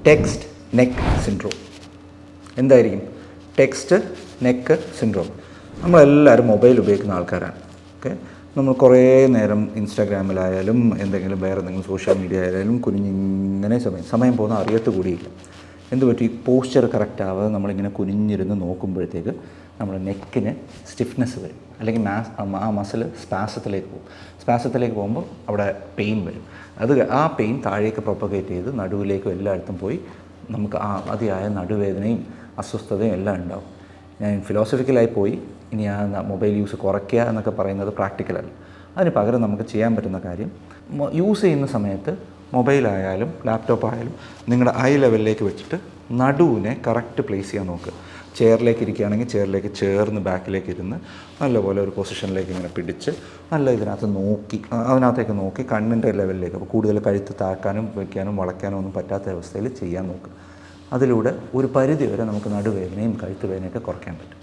Text neck syndrome. എന്തായിരിക്കും text neck syndrome? നമ്മളെല്ലാവരും mobile ഉപയോഗിക്കുന്ന ആൾക്കാരാണ്. ഓക്കെ, നമ്മൾ കുറേ നേരം ഇൻസ്റ്റാഗ്രാമിലായാലും എന്തെങ്കിലും വേറെ എന്തെങ്കിലും സോഷ്യൽ മീഡിയ ആയാലും കുനിഞ്ഞിങ്ങനെ സമയം പോകുന്ന അറിയത്ത് കൂടിയില്ല. എന്തുപറ്റി? പോസ്ചർ കറക്റ്റ് ആവാതെ നമ്മളിങ്ങനെ കുനിഞ്ഞിരുന്ന് നോക്കുമ്പോഴത്തേക്ക് നമ്മുടെ നെക്കിന് സ്റ്റിഫ്നെസ് വരും, അല്ലെങ്കിൽ ആ മസിൽ സ്പാസത്തിലേക്ക് പോകും. സ്പാസത്തിലേക്ക് പോകുമ്പോൾ അവിടെ പെയിൻ വരും. ആ പെയിൻ താഴേക്ക് പ്രൊപ്പഗേറ്റ് ചെയ്ത് നടുവിലേക്കും എല്ലായിടത്തും പോയി നമുക്ക് അതിയായ നടുവേദനയും അസ്വസ്ഥതയും എല്ലാം ഉണ്ടാവും. ഞാൻ ഫിലോസഫിക്കലായി പോയി, ഇനി ആ മൊബൈൽ യൂസ് കുറയ്ക്കുക എന്നൊക്കെ പറയുന്നത് പ്രാക്ടിക്കലല്ല. അതിന് പകരം നമുക്ക് ചെയ്യാൻ പറ്റുന്ന കാര്യം, യൂസ് ചെയ്യുന്ന സമയത്ത് മൊബൈലായാലും ലാപ്ടോപ്പ് ആയാലും നിങ്ങളുടെ ഐ ലെവലിലേക്ക് വെച്ചിട്ട് നടുവിനെ കറക്റ്റ് പ്ലേസ് ചെയ്യാൻ നോക്കുക. ചെയറിലേക്ക് ഇരിക്കുകയാണെങ്കിൽ ചെയറിലേക്ക് ചേർന്ന് ബാക്കിലേക്ക് ഇരുന്ന് നല്ലപോലെ ഒരു പൊസിഷനിലേക്ക് ഇങ്ങനെ പിടിച്ച് നല്ല അതിനകത്തേക്ക് നോക്കി കണ്ണിൻ്റെ ലെവലിലേക്ക്, അപ്പോൾ കൂടുതൽ കഴുത്ത് താക്കാനും വയ്ക്കാനും വളയ്ക്കാനും ഒന്നും പറ്റാത്ത അവസ്ഥയിൽ ചെയ്യാൻ നോക്കുക. അതിലൂടെ ഒരു പരിധി വരെ നമുക്ക് നടുവേദനയും കഴുത്ത് വേദനയൊക്കെ കുറയ്ക്കാൻ പറ്റും.